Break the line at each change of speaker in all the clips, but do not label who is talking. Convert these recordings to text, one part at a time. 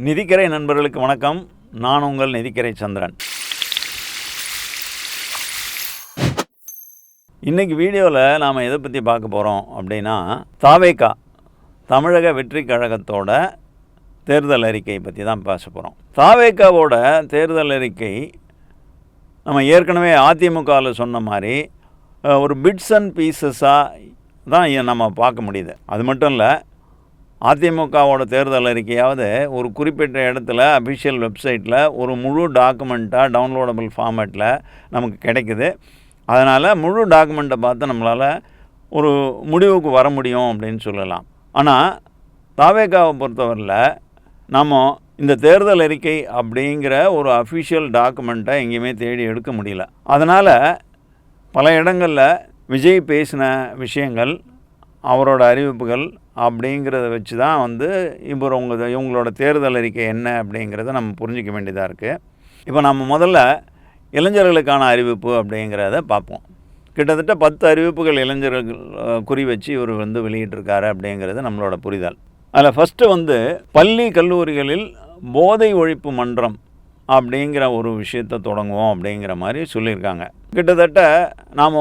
நிதிக்கரை நண்பர்களுக்கு வணக்கம். நான் உங்கள் நிதிக்கரை சந்திரன். இன்றைக்கி வீடியோவில் நாம் எதை பற்றி பார்க்க போகிறோம் அப்படின்னா, தாவேகா தமிழக வெற்றி கழகத்தோட தேர்தல் அறிக்கை பற்றி தான் பேச போகிறோம். தாவேகாவோட தேர்தல் அறிக்கை நம்ம ஏற்கனவே அதிமுகவில் சொன்ன மாதிரி ஒரு பிட்ஸ் அண்ட் பீசஸாக தான் நம்ம பார்க்க முடியுது. அது மட்டும் இல்லை, அதிமுகவோட தேர்தல் அறிக்கையாவது ஒரு குறிப்பிட்ட இடத்துல அஃபிஷியல் வெப்சைட்டில் ஒரு முழு டாக்குமெண்ட்டாக டவுன்லோடபிள் ஃபார்மேட்டில் நமக்கு கிடைக்குது. அதனால் முழு டாக்குமெண்ட்டை பார்த்து நம்மளால் ஒரு முடிவுக்கு வர முடியும் அப்படின்னு சொல்லலாம். ஆனால் தாவேகாவை பொறுத்தவரையில் நம்ம இந்த தேர்தல் அறிக்கை அப்படிங்கிற ஒரு அஃபிஷியல் டாக்குமெண்ட்டை எங்கேயுமே தேடி எடுக்க முடியல. அதனால் பல இடங்களில் விஜய் பேசின விஷயங்கள், அவரோட அறிவிப்புகள் அப்படிங்கிறத வச்சு தான் இப்போ இவங்களோட தேர்தல் அறிக்கை என்ன அப்படிங்கிறத நம்ம புரிஞ்சிக்க வேண்டியதாக இருக்குது. இப்போ நம்ம முதல்ல இளைஞர்களுக்கான அறிவிப்பு அப்படிங்கிறத பார்ப்போம். கிட்டத்தட்ட 10 அறிவிப்புகள் இளைஞர்கள் குறி வச்சு இவர் வெளியிட்டிருக்காரு அப்படிங்கிறது நம்மளோட புரிதல். அதில் ஃபஸ்ட்டு பள்ளி கல்லூரிகளில் போதை ஒழிப்பு மன்றம் அப்படிங்கிற ஒரு விஷயத்தை தொடங்குவோம் அப்படிங்கிற மாதிரி சொல்லியிருக்காங்க. கிட்டத்தட்ட நாம்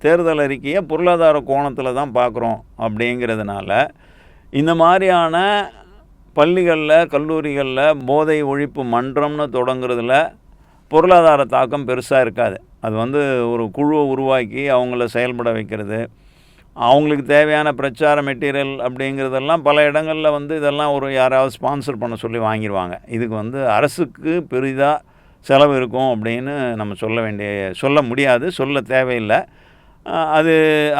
தேர்தல் அறிக்கையை பொருளாதார கோணத்தில் தான் பார்க்குறோம் அப்படிங்கிறதுனால இந்த மாதிரியான பள்ளிகளில் கல்லூரிகளில் போதை ஒழிப்பு மன்றம்னு தொடங்குறதுல பொருளாதார தாக்கம் பெருசாக இருக்காது. அது ஒரு குழுவை உருவாக்கி அவங்கள செயல்பட வைக்கிறது, அவங்களுக்கு தேவையான பிரச்சார மெட்டீரியல் அப்படிங்கிறதெல்லாம் பல இடங்களில் இதெல்லாம் யாராவது ஸ்பான்சர் பண்ண சொல்லி வாங்கிடுவாங்க. இதுக்கு அரசுக்கு பெரிதாக செலவு இருக்கும் அப்படின்னு நம்ம சொல்ல முடியாது, சொல்ல தேவையில்லை. அது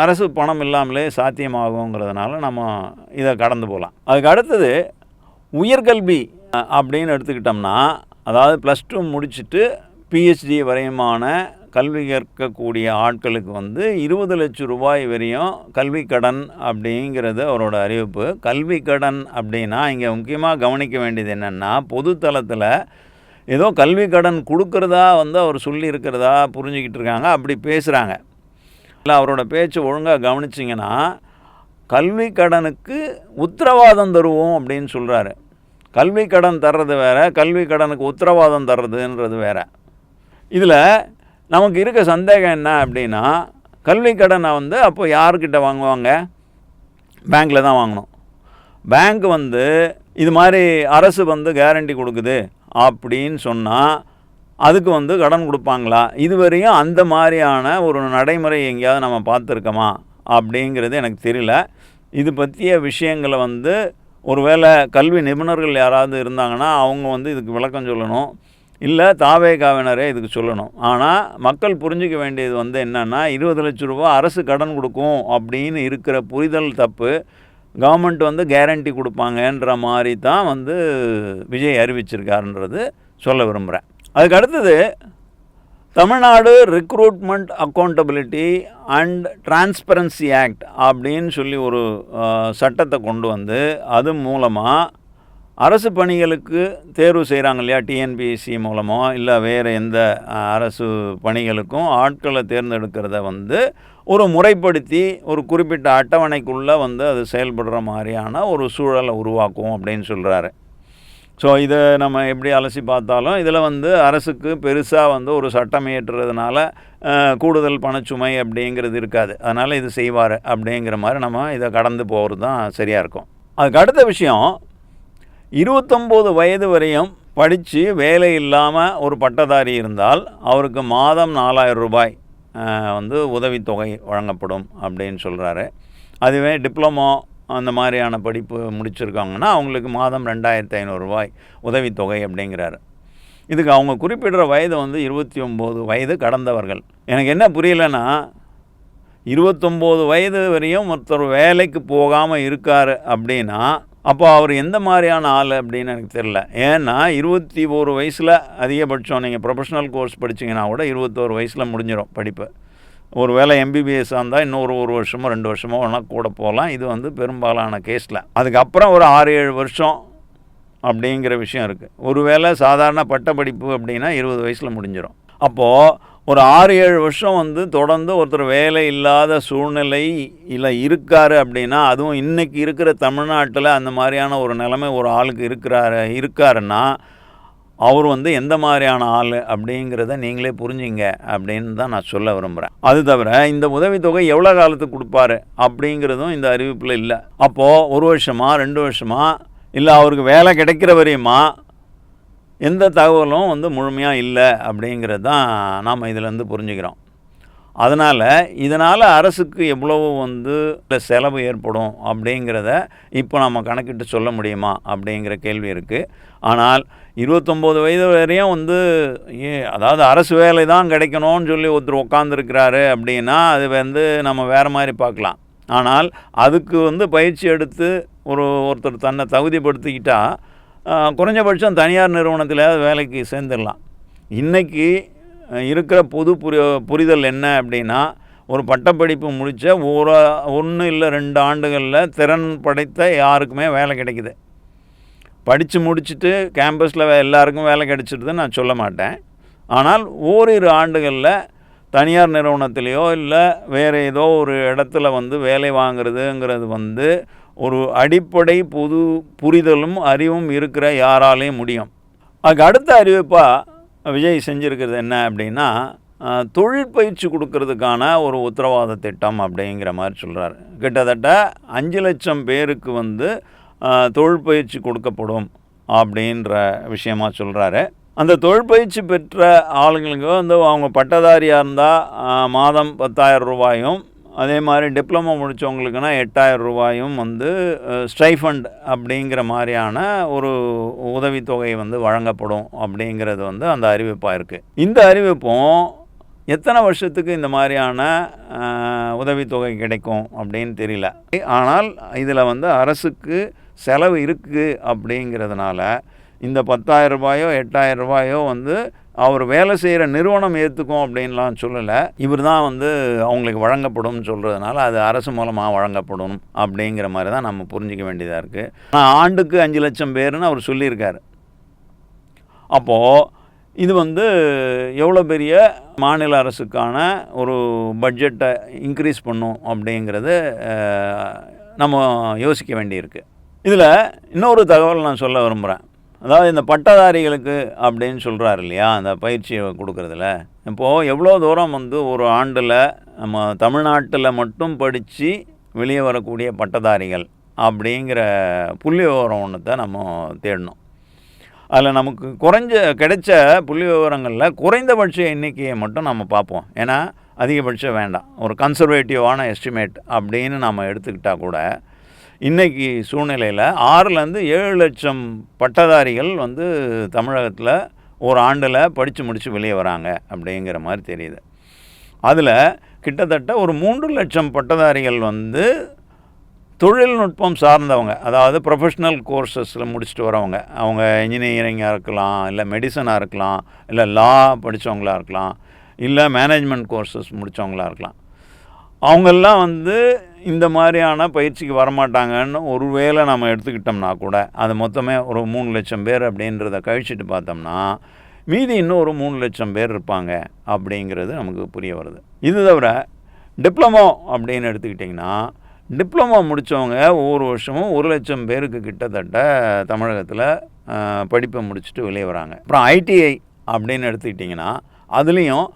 அரசு பணம் இல்லாமலே சாத்தியமாகுங்கிறதுனால நம்ம இதை கடந்து போகலாம். அதுக்கு அடுத்தது உயர்கல்வி அப்படின்னு எடுத்துக்கிட்டோம்னா, அதாவது +2 முடிச்சுட்டு PhD வரையுமான கல்வி கற்கக்கூடிய ஆட்களுக்கு 20 லட்சம் ரூபாய் வரையும் கல்வி கடன் அப்படிங்கிறது அவரோட அறிவிப்பு. கல்வி கடன் அப்படின்னா இங்கே முக்கியமாக கவனிக்க வேண்டியது என்னென்னா, பொதுத்தளத்தில் ஏதோ கல்வி கடன் கொடுக்குறதா அவர் சொல்லியிருக்கிறதா புரிஞ்சுக்கிட்டு இருக்காங்க, அப்படி பேசுகிறாங்க. இல்லை, அவரோட பேச்சு ஒழுங்காக கவனிச்சிங்கன்னா கல்வி கடனுக்கு உத்தரவாதம் தருவோம் அப்படின்னு சொல்கிறாரு. கல்வி கடன் தர்றது வேறு, கல்வி கடனுக்கு உத்தரவாதம் தர்றதுன்றது வேறு. இதில் நமக்கு இருக்க சந்தேகம் என்ன அப்படின்னா, கல்வி கடனை அப்போ யார்கிட்ட வாங்குவாங்க? பேங்க்கில் தான் வாங்கணும். பேங்க் இது மாதிரி அரசு கேரண்டி கொடுக்குது அப்படின்னு சொன்னால் அதுக்கு கடன் கொடுப்பாங்களா? இதுவரையும் அந்த மாதிரியான ஒரு நடைமுறை எங்கேயாவது நம்ம பார்த்துருக்கோமா அப்படிங்கிறது எனக்கு தெரியல. இது பற்றிய விஷயங்களை ஒருவேளை கல்வி நிபுணர்கள் யாராவது இருந்தாங்கன்னா அவங்க இதுக்கு விளக்கம் சொல்லணும், இல்லை தாவேகாவினரே இதுக்கு சொல்லணும். ஆனால் மக்கள் புரிஞ்சிக்க வேண்டியது என்னென்னா, 20 லட்சம் ரூபா அரசு கடன் கொடுக்கும் அப்படின்னு இருக்கிற புரிதல் தப்பு. கவர்மெண்ட் கேரண்டி கொடுப்பாங்கன்ற மாதிரி தான் விஜய் அறிவிச்சிருக்காருன்றது சொல்ல விரும்புகிறேன். அதுக்கு அடுத்தது Tamil Nadu recruitment accountability and transparency act அப்படின்னு சொல்லி ஒரு சட்டத்தை கொண்டு அது மூலமாக அரசு பணிகளுக்கு தேர்வு செய்கிறாங்க இல்லையா, TNPSC மூலமோ இல்லை வேறு எந்த அரசு பணிகளுக்கும் ஆட்களை தேர்ந்தெடுக்கிறத ஒரு முறைப்படுத்தி ஒரு குறிப்பிட்ட அட்டவணைக்குள்ளே அது செயல்படுற மாதிரியான ஒரு சூழலை உருவாக்கும் அப்படின்னு சொல்கிறாரு. ஸோ இதை நம்ம எப்படி அலசி பார்த்தாலும் இதில் அரசுக்கு பெருசாக ஒரு சட்டம் இயற்றுறதுனால கூடுதல் பணச்சுமை அப்படிங்கிறது இருக்காது. அதனால் இது செய்வார் அப்படிங்கிற மாதிரி நம்ம இதை கடந்து போகிறது தான் சரியாக இருக்கும். அதுக்கு அடுத்த விஷயம், 29 வயது வரையும் படித்து வேலை இல்லாமல் ஒரு பட்டதாரி இருந்தால் அவருக்கு மாதம் 4000 ரூபாய் உதவித்தொகை வழங்கப்படும் அப்படின்னு சொல்கிறாரு. அதுவே டிப்ளமோ அந்த மாதிரியான படிப்பு முடிச்சிருக்காங்கன்னா அவங்களுக்கு மாதம் 2500 ரூபாய் உதவித்தொகை அப்படிங்கிறாரு. இதுக்கு அவங்க குறிப்பிடுற வயது 29 வயது கடந்தவர்கள். எனக்கு என்ன புரியலைன்னா, 29 வயது வரையும் ஒருத்தர் வேலைக்கு போகாமல் இருக்கார் அப்படின்னா அப்போ அவர் எந்த மாதிரியான ஆள் அப்படின்னு எனக்கு தெரில. ஏன்னா 21 வயசில் அதிகபட்சம் நீங்கள் ப்ரொஃபஷ்னல் கோர்ஸ் படிச்சிங்கன்னா கூட 21 வயசில் முடிஞ்சிடும் படிப்பு. ஒரு வேளை MBBS இருந்தால் இன்னொரு 1 வருஷமோ 2 வருஷமோ வேணால் கூட போகலாம். இது பெரும்பாலான கேஸில் அதுக்கப்புறம் ஒரு 6-7 வருஷம் அப்படிங்கிற விஷயம் இருக்குது. ஒரு வேளை சாதாரண பட்ட படிப்பு அப்படின்னா 20 வயசில் முடிஞ்சிடும். அப்போது ஒரு 6-7 வருஷம் வந்து தொடர்ந்து ஒருத்தர் வேலை இல்லாத சூழ்நிலையில் இருக்கார் அப்படின்னா, அதுவும் இன்றைக்கி இருக்கிற தமிழ்நாட்டில் அந்த மாதிரியான ஒரு நிலைமை ஒரு ஆளுக்கு இருக்காருன்னா அவர் வந்து எந்த மாதிரியான ஆள் அப்படிங்கிறத நீங்களே புரிஞ்சுங்க அப்படின்னு தான் நான் சொல்ல விரும்புகிறேன். அது தவிர இந்த உதவித்தொகை எவ்வளோ காலத்துக்கு கொடுப்பாரு அப்படிங்கிறதும் இந்த அறிவிப்பில் இல்லை. அப்போது 1 வருஷமா 2 வருஷமா இல்லை அவருக்கு வேலை கிடைக்கிற வரையுமா எந்த தகவலும் வந்து முழுமையாக இல்லை அப்படிங்கிறது தான் நாம் இதிலேருந்து புரிஞ்சுக்கிறோம். இதனால் அரசுக்கு எவ்வளவு வந்து செலவு ஏற்படும் அப்படிங்கிறத இப்போ நம்ம கணக்கிட்டு சொல்ல முடியுமா அப்படிங்கிற கேள்வி இருக்குது. ஆனால் 29 வயது வரையும் வந்து அதாவது அரசு வேலை தான் கிடைக்கணும்னு சொல்லி ஒருத்தர் உட்காந்துருக்கிறாரு அப்படின்னா அது வந்து நம்ம வேறு மாதிரி பார்க்கலாம். ஆனால் அதுக்கு வந்து பயிற்சி எடுத்து ஒருத்தர் தன்னை தகுதிப்படுத்திக்கிட்டால் குறைஞ்சபட்சம் தனியார் நிறுவனத்திலேயாவது வேலைக்கு சேர்ந்துடலாம். இன்றைக்கி இருக்கிற புரிதல் என்ன அப்படின்னா, ஒரு பட்டப்படிப்பு முடித்த 1 இல்லை 2 ஆண்டுகளில் திறன் படைத்த யாருக்குமே வேலை கிடைக்குது. படித்து முடிச்சுட்டு கேம்பஸில் எல்லாருக்கும் வேலை கிடைச்சிடுதுன்னு நான் சொல்ல மாட்டேன். ஆனால் ஓரிரு ஆண்டுகளில் தனியார் நிறுவனத்திலேயோ இல்லை வேறு ஏதோ ஒரு இடத்துல வந்து வேலை வாங்கிறதுங்கிறது வந்து ஒரு அடிப்படை புரிதலும் அறிவும் இருக்கிற யாராலையும் முடியும். அதுக்கு அடுத்த அறிவிப்பாக விஜய் செஞ்சுருக்கிறது என்ன அப்படின்னா, தொழிற்பயிற்சி கொடுக்கறதுக்கான ஒரு உத்தரவாத திட்டம் அப்படிங்கிற மாதிரி சொல்கிறார். கிட்டத்தட்ட 5 லட்சம் பேருக்கு வந்து தொழிற்பயிற்சி கொடுக்கப்படும் அப்படின்ற விஷயமாக சொல்கிறாரு. அந்த தொழிற்பயிற்சி பெற்ற ஆளுங்களுக்கு வந்து அவங்க பட்டதாரியாக இருந்தால் மாதம் 10,000 ரூபாயும், அதே மாதிரி டிப்ளமோ முடித்தவங்களுக்குன்னா 8,000 ரூபாயும் வந்து ஸ்டைஃபண்ட் அப்படிங்கிற மாதிரியான ஒரு உதவித்தொகை வந்து வழங்கப்படும் அப்படிங்கிறது வந்து அந்த அறிவிப்பாக இருக்குது. இந்த அறிவிப்பும் எத்தனை வருஷத்துக்கு இந்த மாதிரியான உதவித்தொகை கிடைக்கும் அப்படின்னு தெரியல. ஆனால் இதில் வந்து அரசுக்கு செலவு இருக்குது அப்படிங்கிறதுனால இந்த 10,000 ரூபாயோ 8,000 ரூபாயோ வந்து அவர் வேலை செய்கிற நிறுவனம் ஏற்றுக்கும் அப்படின்லாம் சொல்லலை. இவர் தான் வந்து அவங்களுக்கு வழங்கப்படும் சொல்கிறதுனால அது அரசு மூலமாக வழங்கப்படும் அப்படிங்கிற மாதிரி தான் நம்ம புரிஞ்சிக்க வேண்டியதாக இருக்குது. ஆனால் ஆண்டுக்கு 5 லட்சம் பேருன்னு அவர் சொல்லியிருக்காரு. அப்போது இது வந்து எவ்வளோ பெரிய மாநில அரசுக்கான ஒரு பட்ஜெட்டை இன்க்ரீஸ் பண்ணும் அப்படிங்கிறது நம்ம யோசிக்க வேண்டியிருக்கு. இதில் இன்னொரு தகவல் நான் சொல்ல விரும்புகிறேன். அதாவது இந்த பட்டதாரிகளுக்கு அப்படின்னு சொல்கிறாரு இல்லையா, அந்த பயிற்சியை கொடுக்குறதுல இப்போது எவ்வளோ தூரம் வந்து ஒரு ஆண்டில் நம்ம தமிழ்நாட்டில் மட்டும் படித்து வெளியே வரக்கூடிய பட்டதாரிகள் அப்படிங்கிற புள்ளி விவரம் ஒன்றுத்தை நம்ம தேடணும். அதில் நமக்கு கிடைச்ச புள்ளி விவரங்களில் குறைந்தபட்ச எண்ணிக்கையை மட்டும் நம்ம பார்ப்போம். ஏன்னா அதிகபட்சம் வேண்டாம், ஒரு கன்சர்வேட்டிவான எஸ்டிமேட் அப்படின்னு நம்ம எடுத்துக்கிட்டால் கூட இன்றைக்கி சூழ்நிலையில் 6-7 லட்சம் பட்டதாரிகள் வந்து தமிழகத்தில் ஒரு ஆண்டில் படித்து முடித்து வெளியே வராங்க அப்படிங்கிற மாதிரி தெரியுது. அதில் கிட்டத்தட்ட ஒரு 3 லட்சம் பட்டதாரிகள் வந்து தொழில்நுட்பம் சார்ந்தவங்க, அதாவது ப்ரொஃபஷ்னல் கோர்சஸில் முடிச்சுட்டு வரவங்க. அவங்க இன்ஜினியரிங்காக இருக்கலாம், இல்லை மெடிசனாக இருக்கலாம், இல்லை லா படித்தவங்களாக இருக்கலாம், இல்லை மேனேஜ்மெண்ட் கோர்சஸ் முடித்தவங்களாக இருக்கலாம். அவங்கெல்லாம் வந்து இந்த மாதிரியான பயிற்சிக்கு வரமாட்டாங்கன்னு ஒரு வேளை நம்ம எடுத்துக்கிட்டோம்னா கூட அது மொத்தமே ஒரு 3 லட்சம் பேர் அப்படின்றத கழிச்சிட்டு பார்த்தோம்னா மீதி இன்னும் ஒரு 3 லட்சம் பேர் இருப்பாங்க அப்படிங்கிறது நமக்கு புரிய வருது. இது தவிர டிப்ளமோ அப்படின்னு எடுத்துக்கிட்டிங்கன்னா, டிப்ளமோ முடித்தவங்க ஒவ்வொரு வருஷமும் 1 லட்சம் பேருக்கு கிட்டத்தட்ட தமிழகத்தில் படிப்பை முடிச்சுட்டு வெளியே வராங்க. அப்புறம் ஐடிஐ அப்படின்னு எடுத்துக்கிட்டிங்கன்னா அதுலேயும்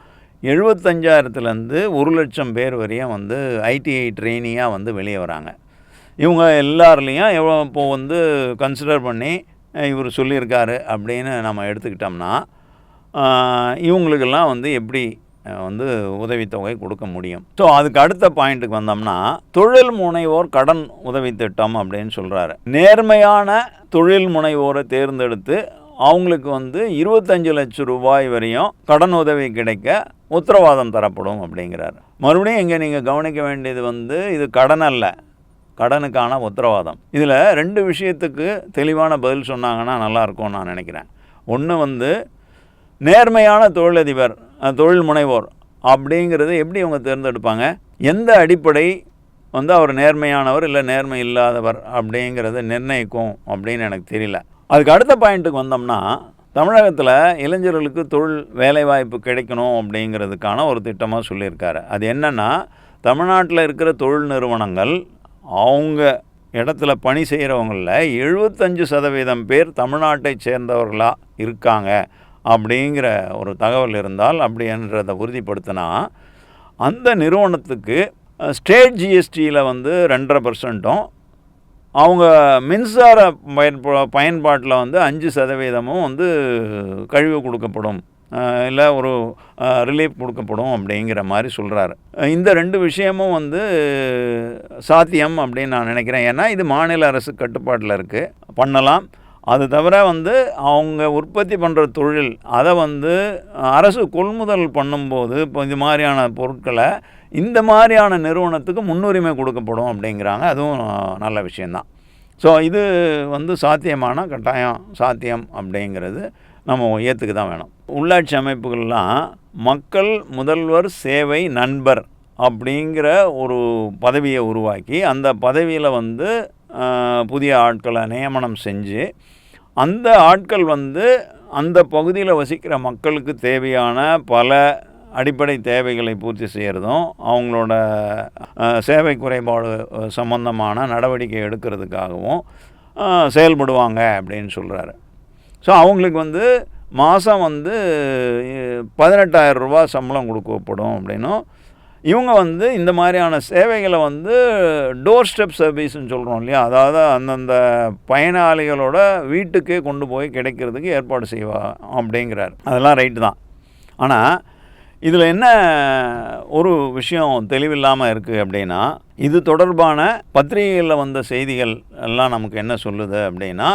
75,000லேருந்து 1 லட்சம் பேர் வரையும் வந்து ஐடிஐ ட்ரெயினியாக வந்து வெளியே வராங்க. இவங்க எல்லாருலேயும் இப்போது வந்து கன்சிடர் பண்ணி இவர் சொல்லியிருக்காரு அப்படின்னு நம்ம எடுத்துக்கிட்டோம்னா இவங்களுக்கெல்லாம் வந்து எப்படி வந்து உதவித்தொகை கொடுக்க முடியும்? ஸோ அதுக்கு அடுத்த பாயிண்ட்டுக்கு வந்தோம்னா, தொழில் முனைவோர் கடன் உதவி திட்டம் அப்படின்னு சொல்கிறாரு. நேர்மையான தொழில் முனைவோரை தேர்ந்தெடுத்து அவங்களுக்கு வந்து 25 லட்சம் ரூபாய் வரையும் கடன் உதவி கிடைக்க உத்தரவாதம் தரப்படும் அப்படிங்கிறார். மறுபடியும் இங்கே நீங்கள் கவனிக்க வேண்டியது வந்து இது கடன் அல்ல, கடனுக்கான உத்தரவாதம். இதில் 2 விஷயத்துக்கு தெளிவான பதில் சொன்னாங்கன்னா நல்லாயிருக்கும்னு நான் நினைக்கிறேன். ஒன்று வந்து நேர்மையான தொழிலதிபர், தொழில் முனைவோர் அப்படிங்கிறது எப்படி இவங்க தேர்ந்தெடுப்பாங்க? எந்த அடிப்படை வந்து அவர் நேர்மையானவர் இல்லை நேர்மை இல்லாதவர் அப்படிங்கிறத நிர்ணயிக்கும் அப்படின்னு எனக்கு தெரியல. அதுக்கு அடுத்த பாயிண்ட்டுக்கு வந்தோம்னா, தமிழகத்தில் இளைஞர்களுக்கு தொழில் வேலைவாய்ப்பு கிடைக்கணும் அப்படிங்கிறதுக்கான ஒரு திட்டமாக சொல்லியிருக்காரு. அது என்னென்னா, தமிழ்நாட்டில் இருக்கிற தொழில் நிறுவனங்கள் அவங்க இடத்துல பணி செய்கிறவங்களில் 75% பேர் தமிழ்நாட்டை சேர்ந்தவர்களாக இருக்காங்க அப்படிங்கிற ஒரு தகவல் இருந்தால், அப்படின்றத உறுதிப்படுத்தினா அந்த நிறுவனத்துக்கு ஸ்டேட் ஜிஎஸ்டியில் வந்து 2.5%, அவங்க மின்சார பயன்பாட்டில் வந்து 5% வந்து கழிவு கொடுக்கப்படும், இல்லை ஒரு ரிலீஃப் கொடுக்கப்படும் அப்படிங்கிற மாதிரி சொல்கிறாரு. இந்த 2 விஷயமும் வந்து சாத்தியம் அப்படின்னு நான் நினைக்கிறேன். ஏன்னா இது மாநில அரசு கட்டுப்பாட்டில் இருக்குது, பண்ணலாம். அது தவிர வந்து அவங்க உற்பத்தி பண்ணுற தொழில் அதை வந்து அரசு கொள்முதல் பண்ணும்போது இப்போ இது மாதிரியான பொருட்களை இந்த மாதிரியான நிறுவனத்துக்கு முன்னுரிமை கொடுக்கப்படும் அப்படிங்கிறாங்க. அதுவும் நல்ல விஷயந்தான். ஸோ இது வந்து சாத்தியமான கட்டாயம் சாத்தியம் அப்படிங்கிறது நம்ம ஏற்றுக்கு தான் வேணும். உள்ளாட்சி அமைப்புகள்லாம் மக்கள் முதல்வர் சேவை நண்பர் அப்படிங்கிற ஒரு பதவியை உருவாக்கி அந்த பதவியில் வந்து புதிய ஆட்களை நியமனம் செஞ்சு அந்த ஆட்கள் வந்து அந்த பகுதியில் வசிக்கிற மக்களுக்கு தேவையான பல அடிப்படை தேவைகளை பூர்த்தி செய்கிறதும் அவங்களோட சேவை குறைபாடு சம்பந்தமான நடவடிக்கை எடுக்கிறதுக்காகவும் செயல்படுவாங்க அப்படின்னு சொல்கிறாரு. ஸோ அவங்களுக்கு வந்து மாதம் வந்து 18,000 ரூபா சம்பளம் கொடுக்கப்படும் அப்படின்னும், இவங்க வந்து இந்த மாதிரியான சேவைகளை வந்து டோர் ஸ்டெப் சர்வீஸ்ன்னு சொல்கிறோம் இல்லையா, அதாவது அந்தந்த பயனாளிகளோட வீட்டுக்கே கொண்டு போய் கிடைக்கிறதுக்கு ஏற்பாடு செய்வா அப்படிங்கிறார். அதெல்லாம் ரைட்டு தான். ஆனால் இதில் என்ன ஒரு விஷயம் தெளிவில்லாமல் இருக்குது அப்படின்னா, இது தொடர்பான பத்திரிகைகளில் வந்த செய்திகள் எல்லாம் நமக்கு என்ன சொல்லுது அப்படின்னா,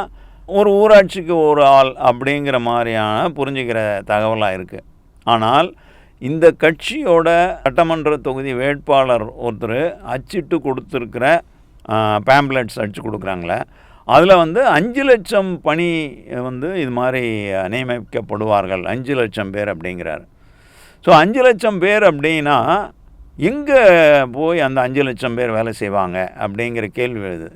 ஒரு ஊராட்சிக்கு ஒரு ஆள் அப்படிங்கிற மாதிரியான புரிஞ்சுக்கிற தகவலாக இருக்குது. ஆனால் இந்த கட்சியோட சட்டமன்ற தொகுதி வேட்பாளர் ஒருத்தர் அச்சிட்டு கொடுத்துருக்கிற பேம்ப்ளெட்ஸ் அடித்து கொடுக்குறாங்களே, அதில் வந்து 5 லட்சம் பணி வந்து இது மாதிரி நியமிக்கப்படுவார்கள், 5 லட்சம் பேர் அப்படிங்கிறார். ஸோ 5 லட்சம் பேர் அப்படின்னா எங்கே போய் அந்த 5 லட்சம் பேர் வேலை செய்வாங்க அப்படிங்கிற கேள்வி எழுது.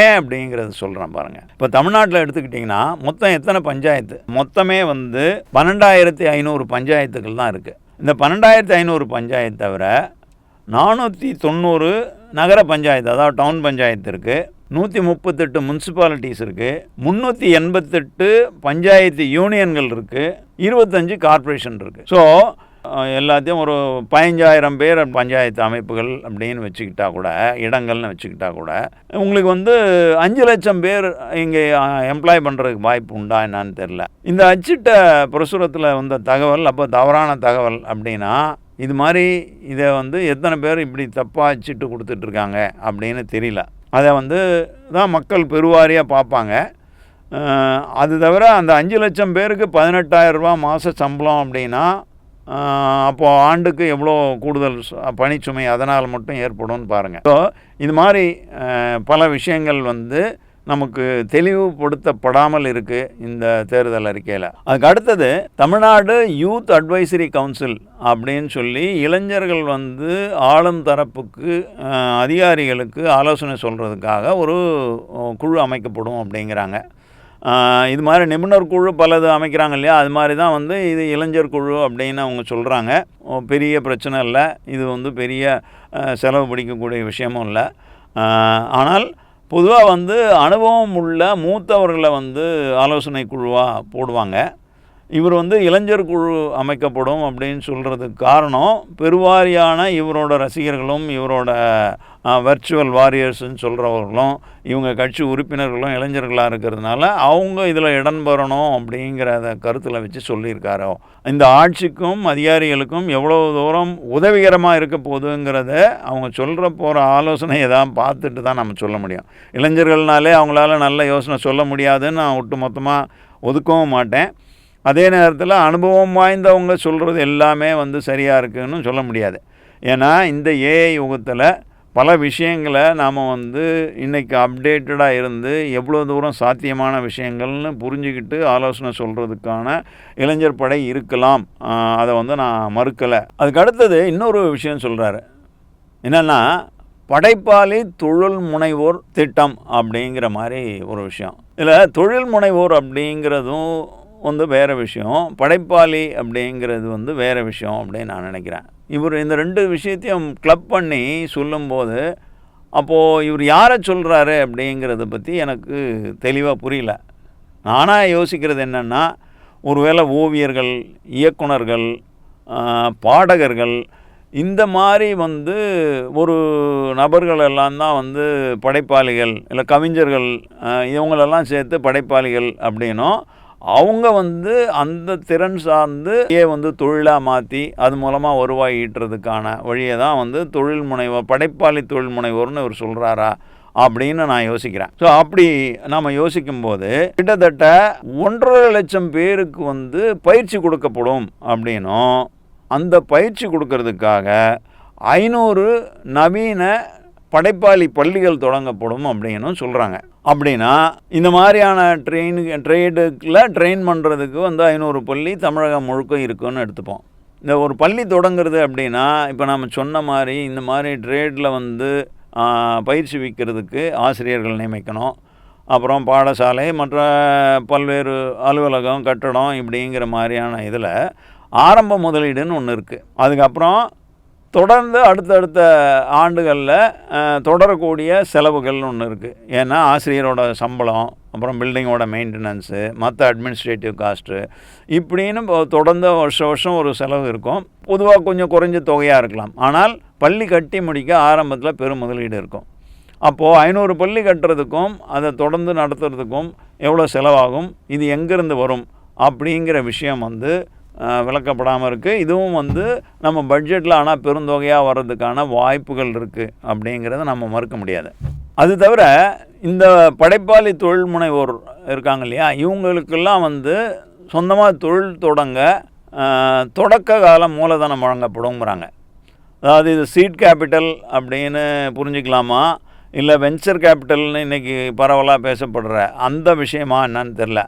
ஏன் அப்படிங்கிறது சொல்கிறேன் பாருங்கள். இப்போ தமிழ்நாட்டில் எடுத்துக்கிட்டிங்கன்னா மொத்தம் எத்தனை பஞ்சாயத்து? மொத்தமே வந்து 12,500 பஞ்சாயத்துக்கள் தான் இருக்குது. இந்த 12,500 பஞ்சாயத்து தவிர 490 நகர பஞ்சாயத்து, அதாவது டவுன் பஞ்சாயத்து இருக்குது, 138 முனிசிபாலிட்டிஸ் இருக்குது, 388 பஞ்சாயத்து யூனியன்கள் இருக்குது, 25 கார்ப்பரேஷன் இருக்குது. ஸோ எல்லாத்தையும் ஒரு 15,000 பேர் பஞ்சாயத்து அமைப்புகள் அப்படின்னு வச்சுக்கிட்டா கூட, இடங்கள்னு வச்சுக்கிட்டா கூட, உங்களுக்கு வந்து 5 லட்சம் பேர் இங்கே எம்ப்ளாய் பண்ணுறதுக்கு வாய்ப்பு உண்டா என்னான்னு தெரில. இந்த அச்சிட்ட பிரசுரத்தில் வந்த தகவல் அப்போ தவறான தகவல் அப்படின்னா, இது மாதிரி இதை வந்து எத்தனை பேர் இப்படி தப்பாக அச்சிட்டு கொடுத்துட்ருக்காங்க அப்படின்னு தெரியல. அதை வந்து தான் மக்கள் பெருவாரியாக பார்ப்பாங்க. அது தவிர அந்த 5 லட்சம் பேருக்கு 18,000 ரூபா மாத சம்பளம் அப்படின்னா, அப்போது ஆண்டுக்கு எவ்வளோ கூடுதல் பணிச்சுமை அதனால் மட்டும் ஏற்படும்னு பாருங்கள். ஸோ இது மாதிரி பல விஷயங்கள் வந்து நமக்கு தெளிவுபடுத்தப்படாமல் இருக்குது இந்த தேர்தல் அறிக்கையில். அதுக்கு அடுத்தது தமிழ்நாடு யூத் அட்வைசரி கவுன்சில் அப்படின்னு சொல்லி இளைஞர்கள் வந்து ஆளும் தரப்புக்கு அதிகாரிகளுக்கு ஆலோசனை சொல்கிறதுக்காக ஒரு குழு அமைக்கப்படும் அப்படிங்கிறாங்க. இது மாதிரி நிபுணர் குழு பலது அமைக்கிறாங்க இல்லையா, அது மாதிரி தான் வந்து இது இளைஞர் குழு அப்படின்னு அவங்க சொல்கிறாங்க. பெரிய பிரச்சனை இல்லை, இது வந்து பெரிய செலவு பிடிக்கக்கூடிய விஷயமும் இல்லை. ஆனால் பொதுவாக வந்து அனுபவம் உள்ள மூத்தவர்களை வந்து ஆலோசனை குழுவாக போடுவாங்க. இவர் வந்து இளைஞர் குழு அமைக்கப்படும் அப்படின்னு சொல்கிறதுக்கு காரணம், பெருவாரியான இவரோட ரசிகர்களும் இவரோட வர்ச்சுவல் வாரியர்ஸ்ன்னு சொல்கிறவர்களும் இவங்க கட்சி உறுப்பினர்களும் இளைஞர்களாக இருக்கிறதுனால அவங்க இதில் இடம் பெறணும் அப்படிங்கிறத கருத்தில் வச்சு சொல்லியிருக்காரோ. இந்த ஆட்சிக்கும் அதிகாரிகளுக்கும் எவ்வளோ தூரம் உதவிகரமாக இருக்க போகுதுங்கிறத அவங்க சொல்கிற போகிற ஆலோசனையை தான் பார்த்துட்டு தான் நம்ம சொல்ல முடியும். இளைஞர்கள்னாலே அவங்களால நல்ல யோசனை சொல்ல முடியாதுன்னு நான் ஒட்டு மொத்தமாக ஒதுக்கவும் மாட்டேன். அதே நேரத்தில் அனுபவம் வாய்ந்தவங்க சொல்கிறது எல்லாமே வந்து சரியாக இருக்குதுன்னு சொல்ல முடியாது. ஏன்னா இந்த ஏஐ யுகத்தில் பல விஷயங்களை நாம் வந்து இன்றைக்கி அப்டேட்டடாக இருந்து எவ்வளோ தூரம் சாத்தியமான விஷயங்கள்னு புரிஞ்சுக்கிட்டு ஆலோசனை சொல்கிறதுக்கான இளைஞர் படை இருக்கலாம். அதை வந்து நான் மறுக்கலை. அதுக்கு அடுத்தது இன்னொரு விஷயம் சொல்கிறாரு. என்னென்னா, படைப்பாளி தொழில் முனைவோர் திட்டம் அப்படிங்கிற மாதிரி ஒரு விஷயம். இதில் தொழில் முனைவோர் அப்படிங்கிறதும் வந்து வேறு விஷயம், படைப்பாளி அப்படிங்கிறது வந்து வேறு விஷயம் அப்படின்னு நான் நினைக்கிறேன். இவர் இந்த 2 விஷயத்தையும் கிளப் பண்ணி சொல்லும்போது, அப்போது இவர் யாரை சொல்கிறாரு அப்படிங்கிறத பற்றி எனக்கு தெளிவாக புரியல. நானாக யோசிக்கிறது என்னென்னா, ஒருவேளை ஓவியர்கள், இயக்குனர்கள், பாடகர்கள் இந்த மாதிரி வந்து ஒரு நபர்கள் எல்லாம் தான் வந்து படைப்பாளிகள், இல்லை கவிஞர்கள், இவங்களெல்லாம் சேர்த்து படைப்பாளிகள் அப்படின்னும், அவங்க வந்து அந்த திறன் சார்ந்து வந்து தொழிலாக மாற்றி அது மூலமாக வருவாய் ஈட்டுறதுக்கான வழியை தான் வந்து தொழில் முனைவோர், படைப்பாளி தொழில் முனைவோர்னு இவர் சொல்கிறாரா அப்படின்னு நான் யோசிக்கிறேன். ஸோ அப்படி நம்ம யோசிக்கும்போது கிட்டத்தட்ட 1.5 லட்சம் பேருக்கு வந்து பயிற்சி கொடுக்கப்படும் அப்படின்னும், அந்த பயிற்சி கொடுக்கறதுக்காக 500 நவீன படைப்பாளி பள்ளிகள் தொடங்கப்படும் அப்படின்னு சொல்கிறாங்க. அப்படின்னா இந்த மாதிரியான ட்ரேடுக்கில் ட்ரெயின் பண்ணுறதுக்கு வந்து 500 பள்ளி தமிழகம் முழுக்க இருக்குன்னு எடுத்துப்போம். இந்த ஒரு பள்ளி தொடங்குறது அப்படின்னா, இப்போ நம்ம சொன்ன மாதிரி இந்த மாதிரி ட்ரேடில் வந்து பயிற்சி விற்கிறதுக்கு ஆசிரியர்கள் நியமிக்கணும். அப்புறம் பாடசாலை, மற்ற பல்வேறு அலுவலகம், கட்டடம் இப்படிங்கிற மாதிரியான இதில் ஆரம்ப முதலீடுன்னு ஒன்று இருக்குது. அதுக்கப்புறம் தொடர்ந்து அடுத்தடுத்த ஆண்டுகளில் தொடரக்கூடிய செலவுகள்னு ஒன்று இருக்குது. ஏன்னா ஆசிரியரோட சம்பளம், அப்புறம் பில்டிங்கோட மெயின்டெனன்ஸு, மற்ற அட்மினிஸ்ட்ரேட்டிவ் காஸ்ட்டு இப்படின்னு தொடர்ந்து வருஷம் ஒரு செலவு இருக்கும். பொதுவாக கொஞ்சம் குறைஞ்ச தொகையாக இருக்கலாம். ஆனால் பள்ளி கட்டி முடிக்க ஆரம்பத்தில் பெரும் முதலீடு இருக்கும். அப்போது 500 பள்ளி கட்டுறதுக்கும் அதை தொடர்ந்து நடத்துறதுக்கும் எவ்வளோ செலவாகும், இது எங்கேருந்து வரும் அப்படிங்கிற விஷயம் வந்து விளக்கப்படாமல் இருக்குது. இதுவும் வந்து நம்ம பட்ஜெட்டில் ஆனால் பெருந்தொகையாக வர்றதுக்கான வாய்ப்புகள் இருக்குது அப்படிங்கிறத நம்ம மறுக்க முடியாது. அது தவிர இந்த படைப்பாளி தொழில் முனைவோர் இருக்காங்க இல்லையா, இவங்களுக்கெல்லாம் வந்து சொந்தமாக தொழில் தொடங்க தொடக்க கால மூலதனம் வழங்கப்படுங்கிறாங்க. அதாவது இது சீட் கேபிட்டல் அப்படின்னு புரிஞ்சுக்கலாமா, இல்லை வெஞ்சர் கேபிட்டல்னு இன்றைக்கி பரவலாக பேசப்படுற அந்த விஷயமா என்னன்னு தெரில.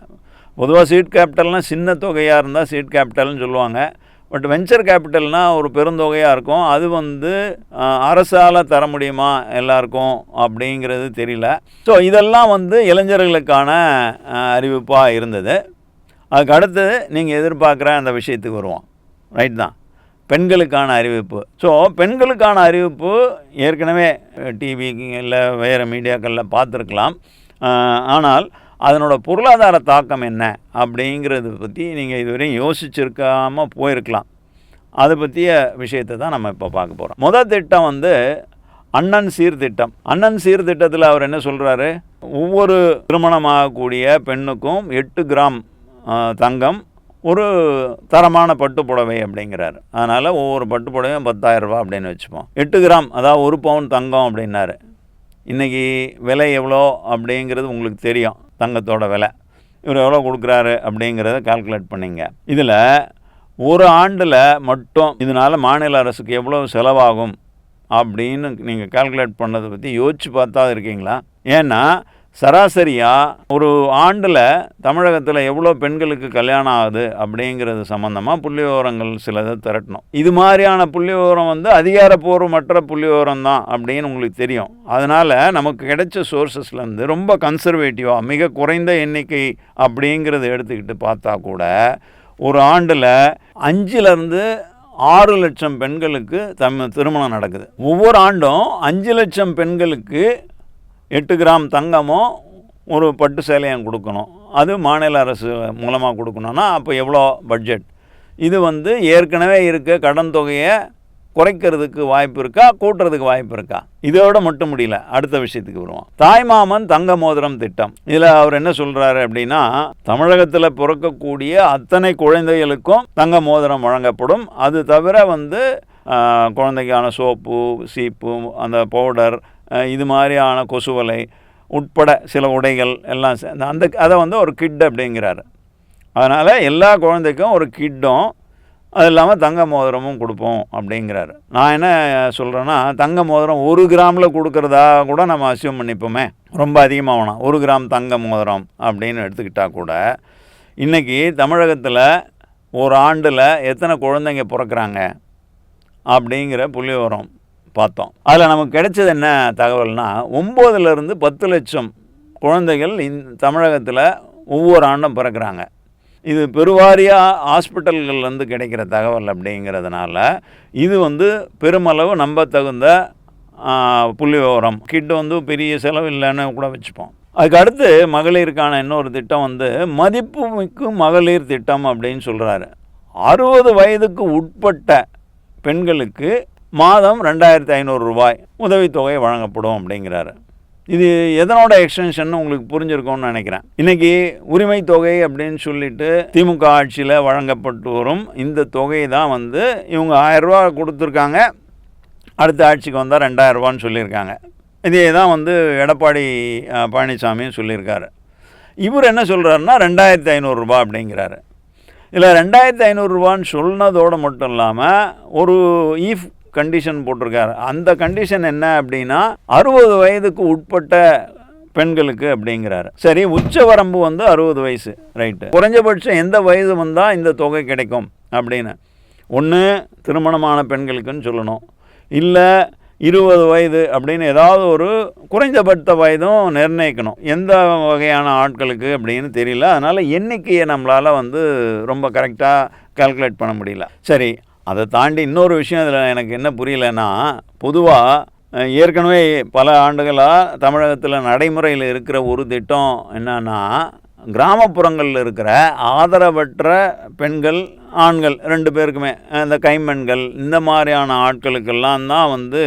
பொதுவாக சீட் கேபிட்டல்னால் சின்ன தொகையாக இருந்தால் சீட் கேபிட்டல்னு சொல்லுவாங்க. பட் வெஞ்சர் கேபிட்டல்னால் ஒரு பெருந்தொகையாக இருக்கும். அது வந்து அரசால் தர முடியுமா எல்லாருக்கும் அப்படிங்கிறது தெரியல. ஸோ இதெல்லாம் வந்து இளைஞர்களுக்கான அறிவிப்பாக இருந்தது. அதுக்கு அடுத்தது நீங்கள் எதிர்பார்க்குற அந்த விஷயத்துக்கு வருவோம். ரைட் தான், பெண்களுக்கான அறிவிப்பு. ஸோ பெண்களுக்கான அறிவிப்பு ஏற்கனவே டிவி இல்லை வேறு மீடியாக்களில் பார்த்துருக்கலாம். ஆனால் அதனோட பொருளாதார தாக்கம் என்ன அப்படிங்கிறத பற்றி நீங்கள் இதுவரையும் யோசிச்சிருக்காமல் போயிருக்கலாம். அதை பற்றிய விஷயத்தை தான் நம்ம இப்போ பார்க்க போகிறோம். முதல் திட்டம் வந்து அண்ணன் சீர்திட்டம். அண்ணன் சீர்திட்டத்தில் அவர் என்ன சொல்கிறாரு, ஒவ்வொரு திருமணமாகக்கூடிய பெண்ணுக்கும் 8 கிராம் தங்கம், ஒரு தரமான பட்டுப்புடவை அப்படிங்கிறாரு. அதனால் ஒவ்வொரு பட்டுப்புடவையும் 10,000 ரூபா அப்படின்னு வச்சுப்போம். 8 கிராம் அதாவது 1 பவுன் தங்கம் அப்படின்னாரு. இன்றைக்கி விலை எவ்வளோ அப்படிங்கிறது உங்களுக்கு தெரியும், தங்கத்தோட விலை. இவர் எவ்வளோ கொடுக்குறாரு அப்படிங்கிறத கால்குலேட் பண்ணிங்க. இதில் ஒரு ஆண்டில் மட்டும் இதனால் மாநில அரசுக்கு எவ்வளோ செலவாகும் அப்படின்னு நீங்கள் கால்குலேட் பண்ணதை பற்றி யோசித்து பார்த்தா இருக்கீங்களா? ஏன்னா சராசரியாக ஒரு ஆண்டில் தமிழகத்தில் எவ்வளோ பெண்களுக்கு கல்யாணம் ஆகுது அப்படிங்கிறது சம்மந்தமாக புள்ளி விவரங்கள் சிலதை திரட்டணும். இது மாதிரியான புள்ளி விவரம் வந்து அதிகாரப்பூர்வமற்ற புள்ளி விவரம் தான் அப்படின்னு உங்களுக்கு தெரியும். அதனால் நமக்கு கிடைச்ச சோர்ஸஸ்லேருந்து ரொம்ப கன்சர்வேட்டிவாக மிக குறைந்த எண்ணிக்கை அப்படிங்கிறத எடுத்துக்கிட்டு பார்த்தா கூட ஒரு ஆண்டில் 5லேருந்து 6 லட்சம் பெண்களுக்கு திருமணம் நடக்குது. ஒவ்வொரு ஆண்டும் 5 லட்சம் பெண்களுக்கு 8 கிராம் தங்கமும் ஒரு பட்டு சேலையும் கொடுக்கணும். அது மாநில அரசு மூலமாக கொடுக்கணுன்னா அப்போ எவ்வளோ பட்ஜெட்? இது வந்து ஏற்கனவே இருக்க கடன் தொகையை குறைக்கிறதுக்கு வாய்ப்பு இருக்கா, கூட்டுறதுக்கு வாய்ப்பு இருக்கா? இதோட மட்டும் முடியல, அடுத்த விஷயத்துக்கு வருவோம். தாய்மாமன் தங்க மோதிரம் திட்டம். இதில் அவர் என்ன சொல்கிறாரு அப்படின்னா, தமிழகத்தில் பிறக்கக்கூடிய அத்தனை குழந்தைகளுக்கும் தங்க மோதிரம் வழங்கப்படும். அது தவிர வந்து குழந்தைக்கான சோப்பு, சீப்பு, அந்த பவுடர், இது மாதிரியான கொசுவலை உட்பட சில உடைகள் எல்லாம் அதை வந்து ஒரு கிட் அப்படிங்கிறாரு. அதனால் எல்லா குழந்தைக்கும் ஒரு கிட்டும் அது இல்லாமல் தங்க மோதிரமும் கொடுப்போம் அப்படிங்கிறாரு. நான் என்ன சொல்கிறேன்னா, தங்க மோதிரம் 1 கிராமில் கொடுக்குறதா கூட நம்ம அசியூம் பண்ணிப்போமே, ரொம்ப அதிகமாக வேணாம். 1 கிராம் தங்க மோதிரம் அப்படின்னு எடுத்துக்கிட்டால் கூட இன்றைக்கி தமிழகத்தில் ஒரு ஆண்டில் எத்தனை குழந்தைங்க பிறக்கிறாங்க அப்படிங்கிற புள்ளி விவரம் பார்த்தோம். அதில் நமக்கு கிடைச்சது என்ன தகவல்னால், 9லேருந்து 10 லட்சம் குழந்தைகள் தமிழகத்தில் ஒவ்வொரு ஆண்டும் பிறக்கிறாங்க. இது பெருவாரியாக ஹாஸ்பிட்டல்கள்லேருந்து கிடைக்கிற தகவல் அப்படிங்கிறதுனால இது வந்து பெருமளவு நம்பத்தகுந்த புள்ளி விவரம். கிட்ட வந்து பெரிய செலவு இல்லைன்னு கூட வச்சுப்போம். அதுக்கு அடுத்து மகளிருக்கான இன்னொரு திட்டம் வந்து மதிப்புமிக்கு மகளிர் திட்டம் அப்படின்னு சொல்கிறாரு. 60 வயதுக்கு உட்பட்ட பெண்களுக்கு மாதம் 2500 ரூபாய் உதவித்தொகை வழங்கப்படும் அப்படிங்கிறாரு. இது எதனோட எக்ஸ்டென்ஷன் உங்களுக்கு புரிஞ்சிருக்கும்னு நினைக்கிறேன். இன்றைக்கி உரிமை தொகை அப்படின்னு சொல்லிட்டு திமுக ஆட்சியில் வழங்கப்பட்டு வரும் இந்த தொகை தான் வந்து இவங்க 1000 ரூபா கொடுத்துருக்காங்க, அடுத்த ஆட்சிக்கு வந்தால் 2000 ரூபான்னு சொல்லியிருக்காங்க. இதே தான் வந்து எடப்பாடி பழனிசாமியும் சொல்லியிருக்காரு. இவர் என்ன சொல்கிறாருன்னா 2500 ரூபா அப்படிங்கிறாரு. இதில் 2500 ரூபான்னு சொன்னதோடு மட்டும் இல்லாமல் ஒரு ஈஃப் கண்டிஷன் போட்டிருக்காரு. அந்த கண்டிஷன் என்ன அப்படின்னா 60 வயதுக்கு உட்பட்ட பெண்களுக்கு அப்படிங்கிறாரு. சரி, உச்ச வரம்பு வந்து 60 வயசு, ரைட்டு. குறைஞ்சபட்சம் எந்த வயது வந்தால் இந்த தொகை கிடைக்கும் அப்படின்னு ஒன்று திருமணமான பெண்களுக்குன்னு சொல்லணும், இல்லை 20 வயது அப்படின்னு ஏதாவது ஒரு குறைந்தபட்ச வயதும் நிர்ணயிக்கணும். எந்த வகையான ஆட்களுக்கு அப்படின்னு தெரியல. அதனால் எண்ணிக்கையை நம்மளால் வந்து ரொம்ப கரெக்டாக கால்குலேட் பண்ண முடியல. சரி, அதை தாண்டி இன்னொரு விஷயம் இதில் எனக்கு என்ன புரியலைன்னா, பொதுவாக ஏற்கனவே பல ஆண்டுகளாக தமிழகத்தில் நடைமுறையில் இருக்கிற ஒரு திட்டம் என்னன்னா, கிராமப்புறங்களில் இருக்கிற ஆதரவற்ற பெண்கள் ஆண்கள் 2 பேருக்குமே இந்த கைம்பெண்கள் இந்த மாதிரியான ஆட்களுக்கெல்லாம் தான் வந்து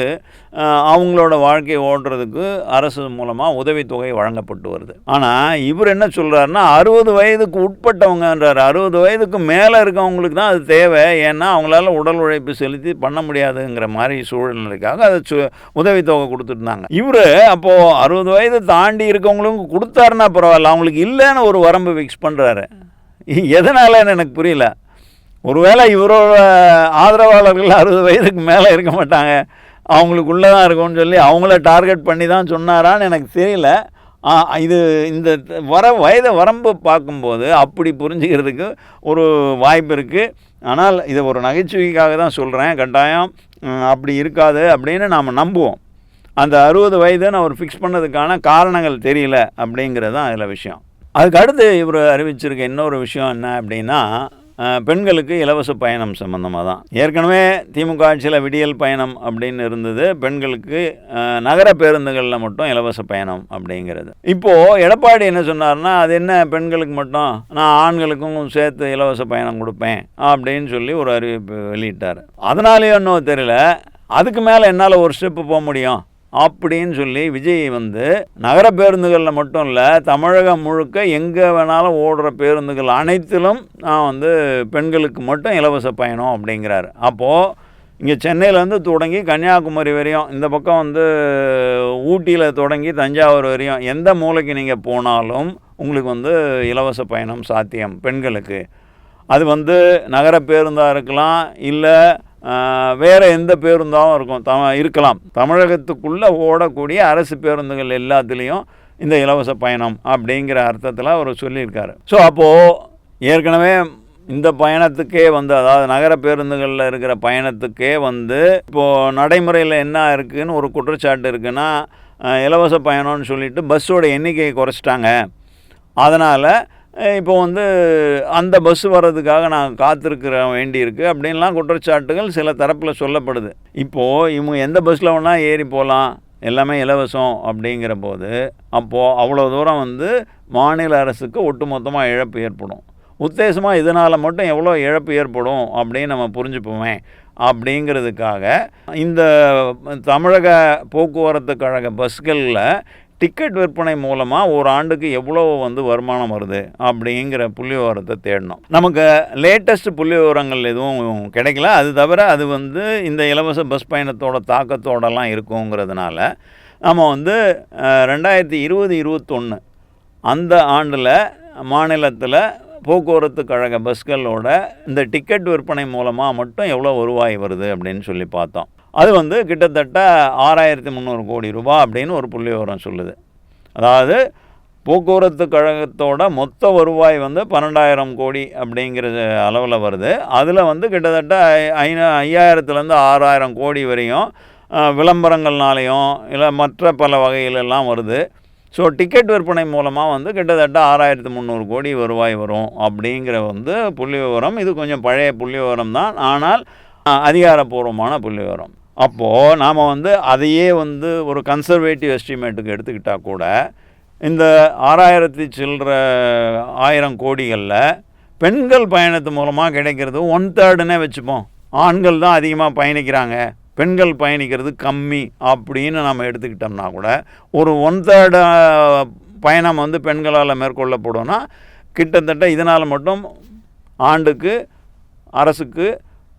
அவங்களோட வாழ்க்கையை ஓடுறதுக்கு அரசு மூலமாக உதவித்தொகை வழங்கப்பட்டு வருது. ஆனால் இவர் என்ன சொல்கிறாருன்னா 60 வயதுக்கு உட்பட்டவங்கன்றார். 60 வயதுக்கு மேலே இருக்கவங்களுக்கு தான் அது தேவை. ஏன்னா அவங்களால உடல் உழைப்பு செலுத்தி பண்ண முடியாதுங்கிற மாதிரி சூழ்நிலைக்காக அது உதவித்தொகை கொடுத்துருந்தாங்க. இவர் அப்போது 60 வயது தாண்டி இருக்கவங்களுக்கு கொடுத்தாருன்னா பரவாயில்ல, அவங்களுக்கு இல்லைன்னு ஒரு வரம்பு ஃபிக்ஸ் பண்ணுறாரு. எதனாலன்னு எனக்கு புரியல. ஒருவேளை இவரோட ஆதரவாளர்கள் 60 வயதுக்கு மேலே இருக்க மாட்டாங்க, அவங்களுக்குள்ளே தான் இருக்கும்னு சொல்லி அவங்கள டார்கெட் பண்ணி தான் சொன்னாரான்னு எனக்கு தெரியல. இது இந்த வயதை வரம்பு பார்க்கும்போது அப்படி புரிஞ்சுக்கிறதுக்கு ஒரு வாய்ப்பு இருக்குது. ஆனால் இதை ஒரு நகைச்சுவைக்காக தான் சொல்கிறேன். கட்டாயம் அப்படி இருக்காது அப்படின்னு நாம் நம்புவோம். அந்த 60 வயதுன்னு அவர் ஃபிக்ஸ் பண்ணதுக்கான காரணங்கள் தெரியல அப்படிங்கிறது தான் அதில் விஷயம். அதுக்கு அடுத்து இவர் அறிவிச்சிருக்க இன்னொரு விஷயம் என்ன அப்படின்னா, பெண்களுக்கு இலவச பயணம் சம்மந்தமாக தான். ஏற்கனவே திமுக ஆட்சியில் விடியல் பயணம் அப்படின்னு இருந்தது, பெண்களுக்கு நகர பேருந்துகளில் மட்டும் இலவச பயணம் அப்படிங்கிறது. இப்போது எடப்பாடி என்ன சொன்னார்னா, அது என்ன பெண்களுக்கு மட்டும், நான் ஆண்களுக்கும் சேர்த்து இலவச பயணம் கொடுப்பேன் அப்படின்னு சொல்லி ஒரு அறிவிப்பு வெளியிட்டார். அதனாலேயோ இன்னும் தெரியல, அதுக்கு மேலே என்னால் ஒரு ஸ்டெப்பு போக முடியும் அப்படின்னு சொல்லி விஜய் வந்து நகர பேருந்துகளில் மட்டும் இல்லை, தமிழகம் முழுக்க எங்கே வேணாலும் ஓடுற பேருந்துகள் அனைத்திலும் நான் வந்து பெண்களுக்கு மட்டும் இலவச பயணம் அப்படிங்கிறாரு. அப்போது இங்கே சென்னையிலேருந்து தொடங்கி கன்னியாகுமரி வரையும், இந்த பக்கம் வந்து ஊட்டியில் தொடங்கி தஞ்சாவூர் வரையும் எந்த மூலைக்கு நீங்கள் போனாலும் உங்களுக்கு வந்து இலவச பயணம் சாத்தியம் பெண்களுக்கு. அது வந்து நகர பேருந்தாக இருக்கலாம், இல்லை வேறு எந்த பேருந்தாகவும் இருக்கலாம். தமிழகத்துக்குள்ளே ஓடக்கூடிய அரசு பேருந்துகள் எல்லாத்துலேயும் இந்த இலவச பயணம் அப்படிங்கிற அர்த்தத்தில் அவர் சொல்லியிருக்காரு. ஸோ அப்போது ஏற்கனவே இந்த பயணத்துக்கே வந்து, அதாவது நகர பேருந்துகளில் இருக்கிற பயணத்துக்கே வந்து இப்போது நடைமுறையில் என்ன இருக்குதுன்னு ஒரு குற்றச்சாட்டு இருக்குன்னா, இலவச பயணம்னு சொல்லிவிட்டு பஸ்ஸோட எண்ணிக்கையை குறைச்சிட்டாங்க. அதனால் இப்போ வந்து அந்த பஸ் வர்றதுக்காக நான் காத்திருக்கிற வேண்டியிருக்கு அப்படின்லாம் குற்றச்சாட்டுகள் சில தரப்பில் சொல்லப்படுது. இப்போது இவங்க எந்த பஸ்ஸில் வேணால் ஏறி போகலாம், எல்லாமே இலவசம் அப்படிங்கிற போது அப்போது அவ்வளோ தூரம் வந்து மாநில அரசுக்கு ஒட்டுமொத்தமாக இழப்பு ஏற்படும். உத்தேசமாக இதனால் மட்டும் எவ்வளோ இழப்பு ஏற்படும் அப்படின்னு நம்ம புரிஞ்சுப்போமே அப்படிங்கிறதுக்காக இந்த தமிழக போக்குவரத்து கழக பஸ்களில் டிக்கெட் விற்பனை மூலமாக ஒரு ஆண்டுக்கு எவ்வளோ வந்து வருமானம் வருது அப்படிங்கிற புள்ளி விவரத்தை தேடணும். நமக்கு லேட்டஸ்ட் புள்ளி விவரங்கள் எதுவும் கிடைக்கல. அது தவிர அது வந்து இந்த இலவச பஸ் பயணத்தோட தாக்கத்தோடலாம் இருக்குங்கிறதுனால நம்ம வந்து 2020-21 அந்த ஆண்டில் மாநிலத்தில் போக்குவரத்து கழக பஸ்களோட இந்த டிக்கெட் விற்பனை மூலமாக மட்டும் எவ்வளோ வருவாய் வருது அப்படின்னு சொல்லி பார்த்தோம். அது வந்து கிட்டத்தட்ட 6300 கோடி ரூபா அப்படின்னு ஒரு புள்ளி விவரம் சொல்லுது. அதாவது போக்குவரத்து கழகத்தோட மொத்த வருவாய் வந்து 12,000 கோடி அப்படிங்கிற அளவில் வருது. அதில் வந்து கிட்டத்தட்ட 5000-லேருந்து 6000 கோடி வரையும் விளம்பரங்கள்னாலேயும் இல்லை மற்ற பல வகையிலெல்லாம் வருது. ஸோ டிக்கெட் விற்பனை மூலமாக வந்து கிட்டத்தட்ட 6300 கோடி வருவாய் வரும் அப்படிங்கிற வந்து புள்ளி விவரம். இது கொஞ்சம் பழைய புள்ளி விவரம் தான், ஆனால் அதிகாரப்பூர்வமான புள்ளி விவரம். அப்போது நாம் வந்து அதையே வந்து ஒரு கன்சர்வேட்டிவ் எஸ்டிமேட்டுக்கு எடுத்துக்கிட்டால் கூட இந்த 6000 சில்லற 1000 கோடிகளில் பெண்கள் பயணத்து மூலமாக கிடைக்கிறது 1/3ன்னே வச்சுப்போம். ஆண்கள் தான் அதிகமாக பயணிக்கிறாங்க, பெண்கள் பயணிக்கிறது கம்மி அப்படின்னு நம்ம எடுத்துக்கிட்டோம்னா கூட ஒரு 1/3 பயணம் வந்து பெண்களால் மேற்கொள்ளப்படும்னா கிட்டத்தட்ட இதனால் மட்டும் ஆண்டுக்கு அரசுக்கு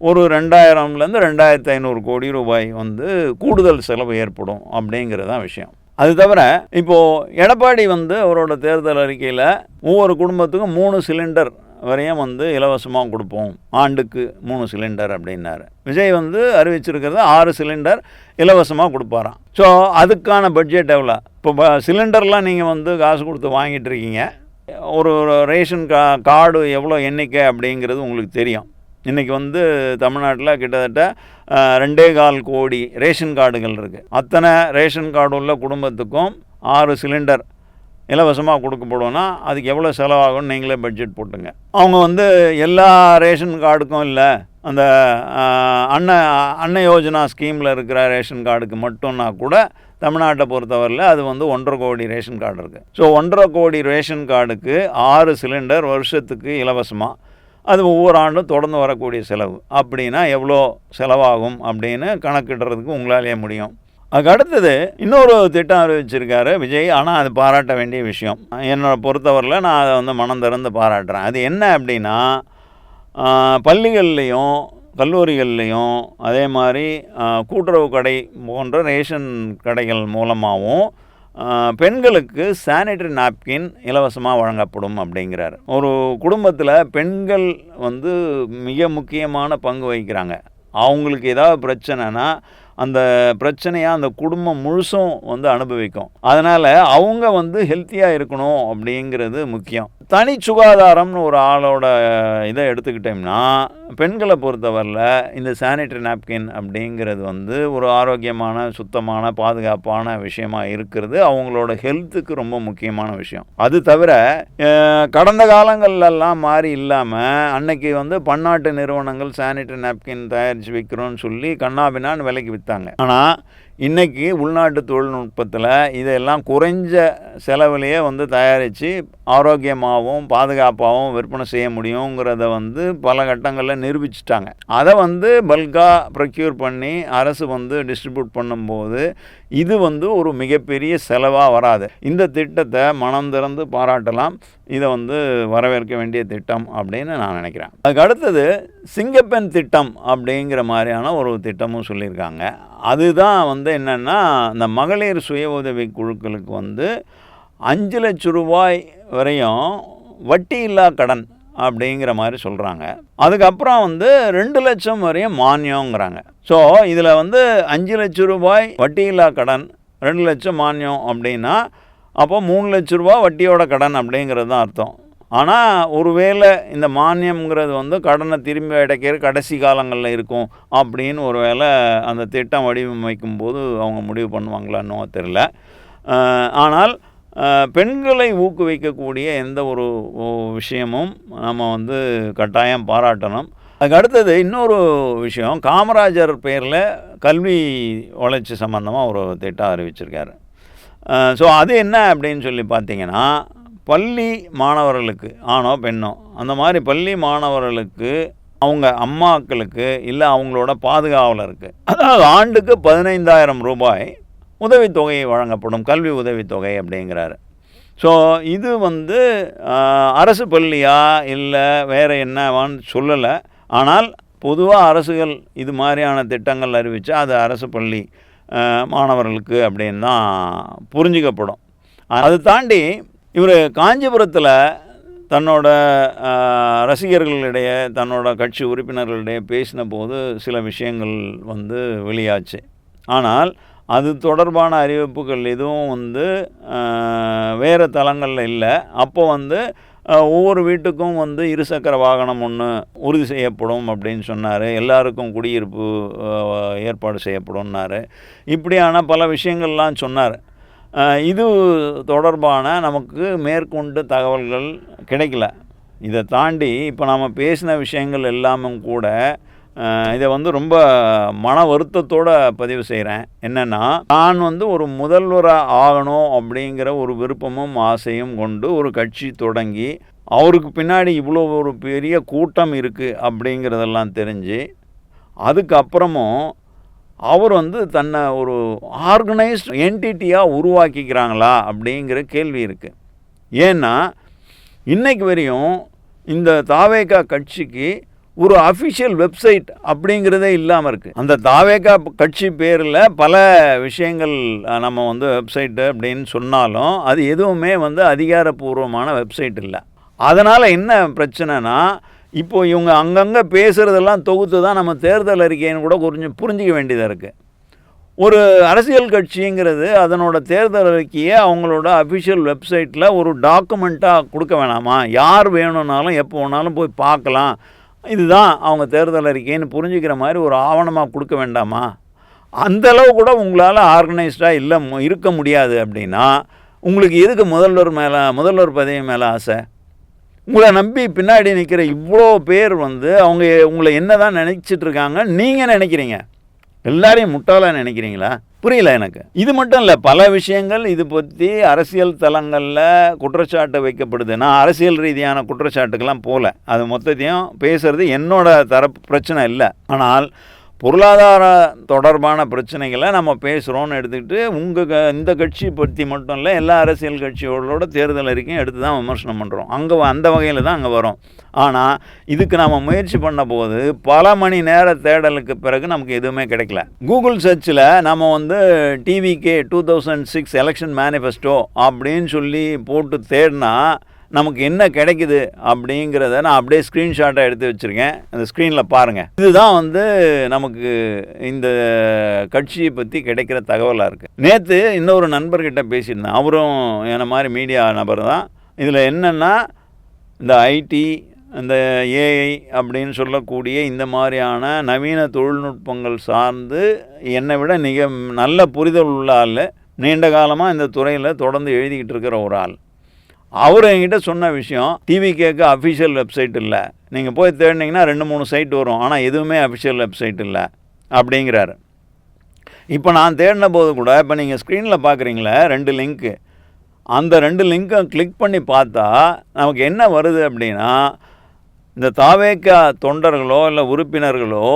ஒரு 2000லேருந்து 2500 கோடி ரூபாய் வந்து கூடுதல் செலவு ஏற்படும் அப்படிங்கிறது தான் விஷயம். அது தவிர இப்போது எடப்பாடி வந்து அவரோட தேர்தல் அறிக்கையில் ஒவ்வொரு குடும்பத்துக்கும் 3 சிலிண்டர் வரையும் வந்து இலவசமாக கொடுப்போம், ஆண்டுக்கு 3 சிலிண்டர் அப்படின்னாரு. விஜய் வந்து அறிவிச்சிருக்கிறது 6 சிலிண்டர் இலவசமாக கொடுப்பாராம். ஸோ அதுக்கான பட்ஜெட் எவ்வளோ? இப்போ சிலிண்டர்லாம் நீங்கள் வந்து காசு கொடுத்து வாங்கிட்டு இருக்கீங்க. ஒரு ரேஷன் கார்டு எவ்வளோ எண்ணிக்கை அப்படிங்கிறது உங்களுக்கு தெரியும். இன்றைக்கி வந்து தமிழ்நாட்டில் கிட்டத்தட்ட 2.25 கோடி ரேஷன் கார்டுகள் இருக்குது. அத்தனை ரேஷன் கார்டு உள்ள குடும்பத்துக்கும் 6 சிலிண்டர் இலவசமாக கொடுக்கப்படும்னா அதுக்கு எவ்வளோ செலவாகும்னு நீங்களே பட்ஜெட் போட்டுங்க. அவங்க வந்து எல்லா ரேஷன் கார்டுக்கும் இல்லை, அந்த அன்ன யோஜனா ஸ்கீமில் இருக்கிற ரேஷன் கார்டுக்கு மட்டும்னா கூட தமிழ்நாட்டை பொறுத்தவரையில் அது வந்து 1.5 கோடி ரேஷன் கார்டு இருக்குது. ஸோ 1.5 கோடி ரேஷன் கார்டுக்கு 6 சிலிண்டர் வருஷத்துக்கு இலவசமாக, அது ஒவ்வொரு ஆண்டும் தொடர்ந்து வரக்கூடிய செலவு. அப்படின்னா எவ்வளோ செலவாகும் அப்படின்னு கணக்கிடுறதுக்கு உங்களாலேயே முடியும். அதுக்கு அடுத்தது இன்னொரு திட்டம் அறிவிச்சிருக்காரு விஜய். ஆனால் அது பாராட்ட வேண்டிய விஷயம். என்னை பொறுத்தவரையில் நான் அதை வந்து மனம் திறந்து பாராட்டுறேன். அது என்ன அப்படின்னா, பள்ளிகள்லேயும் கல்லூரிகள்லேயும் அதே மாதிரி கூட்டுறவு கடை போன்ற ரேஷன் கடைகள் மூலமாகவும் பெண்களுக்கு சானிட்டரி நாப்கின் இலவசமாக வழங்கப்படும் அப்படிங்கிறார். ஒரு குடும்பத்தில் பெண்கள் வந்து மிக முக்கியமான பங்கு வகிக்கிறாங்க. அவங்களுக்கு ஏதாவது பிரச்சனைனா அந்த பிரச்சனையாக அந்த குடும்பம் முழுசும் வந்து அனுபவிக்கும். அதனால் அவங்க வந்து ஹெல்த்தியாக இருக்கணும் அப்படிங்கிறது முக்கியம். தனி சுகாதாரம்னு ஒரு ஆளோட இதை எடுத்துக்கிட்டோம்னா பெண்களை பொறுத்தவரையில் இந்த சானிட்டரி நாப்கின் அப்படிங்கிறது வந்து ஒரு ஆரோக்கியமான சுத்தமான பாதுகாப்பான விஷயமாக இருக்கிறது அவங்களோட ஹெல்த்துக்கு ரொம்ப முக்கியமான விஷயம். அது தவிர கடந்த காலங்கள்லாம் மாறி இல்லாமல் அன்னைக்கு வந்து பன்னாட்டு நிறுவனங்கள் சானிட்டரி நாப்கின் தயாரித்து விற்கிறோன்னு சொல்லி கண்ணாபின்னான்னு விலைக்கு விற்றாங்க. ஆனால் இன்றைக்கி உள்நாட்டு தொழில்நுட்பத்தில் இதெல்லாம் குறைஞ்ச செலவிலேயே வந்து தயாரித்து ஆரோக்கியமாகவும் பாதுகாப்பாகவும் விற்பனை செய்ய முடியுங்கிறத வந்து பல கட்டங்களில் நிரூபிச்சிட்டாங்க. அதை வந்து பல்காக ப்ரொக்யூர் பண்ணி அரசு வந்து டிஸ்ட்ரிபியூட் பண்ணும்போது இது வந்து ஒரு மிகப்பெரிய செலவாக வராது. இந்த திட்டத்தை மனம் திறந்து பாராட்டலாம். இதை வந்து வரவேற்க வேண்டிய திட்டம் அப்படின்னு நான் நினைக்கிறேன். அதுக்கு அடுத்தது சிங்கப்பெண் திட்டம் அப்படிங்கிற மாதிரியான ஒரு திட்டமும் சொல்லியிருக்காங்க. அதுதான் வந்து என்னென்னா, இந்த மகளிர் சுய உதவி குழுக்களுக்கு வந்து 5 லட்சம் ரூபாய் வரையும் வட்டி இல்லா கடன் அப்படிங்கிற மாதிரி சொல்கிறாங்க. அதுக்கப்புறம் வந்து 2 லட்சம் வரையும் மானியங்கிறாங்க. ஸோ இதில் வந்து 5 லட்சம் ரூபாய் வட்டி இல்லா கடன், 2 லட்சம் மானியம் அப்படின்னா அப்போ 3 லட்ச ரூபா வட்டியோட கடன் அப்படிங்கிறது தான் அர்த்தம். ஆனால் ஒருவேளை இந்த மானியம்ங்கிறது வந்து கடனை திரும்பி அடைக்கிற கடைசி காலங்களில் இருக்கும் அப்படின்னு ஒரு வேளை அந்த திட்டம் வடிவமைக்கும் போது அவங்க முடிவு பண்ணுவாங்களான்னு தெரியல. ஆனால் பெண்களை ஊக்குவிக்கக்கூடிய எந்த ஒரு விஷயமும் நம்ம வந்து கட்டாயம் பாராட்டணும். அதுக்கு அடுத்தது இன்னொரு விஷயம், காமராஜர் பேரில் கல்வி வளர்ச்சி சம்மந்தமாக ஒரு திட்டம் அறிவிச்சிருக்காரு. ஸோ அது என்ன அப்படின்னு சொல்லி பார்த்தீங்கன்னா, பள்ளி மாணவர்களுக்கு ஆணோ பெண்ணோ அந்த மாதிரி பள்ளி மாணவர்களுக்கு அவங்க அம்மாக்களுக்கு இல்லை அவங்களோட பாதுகாவலருக்கு அதாவது ஆண்டுக்கு 15,000 ரூபாய் உதவித்தொகை வழங்கப்படும், கல்வி உதவித்தொகை அப்படிங்கிறாரு. ஸோ இது வந்து அரசு பள்ளியா இல்லை வேறு என்னவான்னு சொல்லலை. ஆனால் பொதுவாக அரசுகள் இது மாதிரியான திட்டங்கள் அறிவித்தா அது அரசு பள்ளி மாணவர்களுக்கு அப்படின்னு தான் புரிஞ்சிக்கப்படும். அது தாண்டி இவர் காஞ்சிபுரத்தில் தன்னோட ரசிகர்களிடையே தன்னோட கட்சி உறுப்பினர்களிடையே பேசின போது சில விஷயங்கள் வந்து வெளியாச்சு. ஆனால் அது தொடர்பான அறிவிப்புகள் எதுவும் வந்து வேறு தளங்களில் இல்லை. அப்போ வந்து ஒவ்வொரு வீட்டுக்கும் வந்து இருசக்கர வாகனம் ஒன்று உறுதி செய்யப்படும் அப்படின்னு சொன்னார். எல்லாருக்கும் குடியிருப்பு ஏற்பாடு செய்யப்படும்னாரு. இப்படியான பல விஷயங்கள்லாம் சொன்னார். இது தொடர்பான நமக்கு மேற்கொண்டு தகவல்கள் கிடைக்கல. இதை தாண்டி இப்போ நம்ம பேசின விஷயங்கள் எல்லாமும் கூட இதை ரொம்ப மன வருத்தத்தோடு பதிவு செய்கிறேன். என்னென்னா, நான் ஒரு முதல்வராக ஆகணும் அப்படிங்கிற ஒரு விருப்பமும் ஆசையும் கொண்டு ஒரு கட்சி தொடங்கி அவருக்கு பின்னாடி இவ்வளோ ஒரு பெரிய கூட்டம் இருக்குது அப்படிங்கிறதெல்லாம் தெரிஞ்சு அதுக்கப்புறமும் அவர் தன்னை ஒரு ஆர்கனைஸ்ட் என்டிட்டியாக உருவாக்கிக்கிறாங்களா அப்படிங்கிற கேள்வி இருக்குது. ஏன்னா இன்றைக்கு வரையும் இந்த தாவேகா கட்சிக்கு ஒரு அஃபிஷியல் வெப்சைட் அப்படிங்கிறதே இல்லாமல் இருக்குது. அந்த தாவேகா கட்சி பேரில் பல விஷயங்கள் நம்ம வெப்சைட்டு அப்படின்னு சொன்னாலும் அது எதுவுமே அதிகாரப்பூர்வமான வெப்சைட் இல்லை. அதனால் என்ன பிரச்சனைனா, இப்போது இவங்க அங்கங்கே பேசுகிறதெல்லாம் தொகுத்து தான் நம்ம தேர்தல் அறிக்கைன்னு கூட கொஞ்சம் புரிஞ்சிக்க வேண்டியதாக இருக்குது. ஒரு அரசியல் கட்சிங்கிறது அதனோட தேர்தல் அறிக்கையை அவங்களோட அஃபிஷியல் வெப்சைட்டில் ஒரு டாக்குமெண்ட்டாக கொடுக்க வேணாமா? யார் வேணும்னாலும் எப்போ வேணாலும் போய் பார்க்கலாம், இதுதான் அவங்க தேர்தல் அறிக்கைன்னு புரிஞ்சுக்கிற மாதிரி ஒரு ஆவணமாக கொடுக்க வேண்டாமா? அந்தளவு கூட உங்களால் ஆர்கனைஸ்டாக இருக்க முடியாது அப்படின்னா உங்களுக்கு எதுக்கு முதல்வர் பதவி மேலே ஆசை? உங்களை நம்பி பின்னாடி நிற்கிற இவ்வளோ பேர் அவங்க உங்களை என்ன தான் நினச்சிட்ருக்காங்க நீங்கள் நினைக்கிறீங்க? எல்லாரையும் முட்டாளாக நினைக்கிறீங்களா? புரியல எனக்கு. இது மட்டும் இல்லை, பல விஷயங்கள் இது பற்றி அரசியல் தளங்களில் குற்றச்சாட்டு வைக்கப்படுது. நான் அரசியல் ரீதியான குற்றச்சாட்டுக்கெல்லாம் போகல, அது மொத்தத்தையும் பேசுகிறது என்னோட தரப்பு பிரச்சனை இல்லை. ஆனால் பொருளாதார தொடர்பான பிரச்சனைகளை நம்ம பேசுகிறோன்னு எடுத்துக்கிட்டு இந்த கட்சி பற்றி மட்டும் இல்லை, எல்லா அரசியல் கட்சிகளோட தேர்தல் அறிக்கையும் எடுத்து தான் விமர்சனம் பண்ணுறோம். அந்த வகையில் தான் அங்கே வரும். ஆனால் இதுக்கு நம்ம முயற்சி பண்ண போது பல மணி நேர தேடலுக்கு பிறகு நமக்கு எதுவுமே கிடைக்கல. கூகுள் சர்ச்சில் நம்ம டிவிகே 2006 எலெக்ஷன் மேனிஃபெஸ்டோ அப்படின்னு சொல்லி போட்டு தேடினா நமக்கு என்ன கிடைக்குது அப்படிங்கிறத நான் அப்படியே ஸ்க்ரீன்ஷாட்டாக எடுத்து வச்சுருக்கேன். அந்த ஸ்க்ரீனில் பாருங்கள். இதுதான் நமக்கு இந்த கட்சியை பற்றி கிடைக்கிற தகவலாக இருக்குது. நேற்று இன்னொரு நண்பர்கிட்ட பேசியிருந்தேன், அவரும் என்ன மாதிரி மீடியா நபர் தான். இதில் என்னென்னா, இந்த ஐடி, இந்த ஏஐ அப்படின்னு சொல்லக்கூடிய இந்த மாதிரியான நவீன தொழில்நுட்பங்கள் சார்ந்து என்னை விட நல்ல புரிதல் உள்ள ஆள், நீண்ட காலமாக இந்த துறையில் தொடர்ந்து எழுதிக்கிட்டு இருக்கிற ஒரு ஆள். அவர் என்கிட்ட சொன்ன விஷயம், டிவிகேக்கு அஃபிஷியல் வெப்சைட் இல்லை, நீங்கள் போய் தேடினீங்கன்னா 2-3 சைட் வரும், ஆனால் எதுவுமே அஃபிஷியல் வெப்சைட் இல்லை அப்படிங்கிறாரு. இப்போ நான் தேடின போது கூட இப்போ நீங்கள் ஸ்க்ரீனில் பார்க்குறீங்களே 2 லிங்க்கு, அந்த 2 லிங்க்கை கிளிக் பண்ணி பார்த்தா நமக்கு என்ன வருது அப்படின்னா, இந்த தாவேகா தொண்டர்களோ இல்லை உறுப்பினர்களோ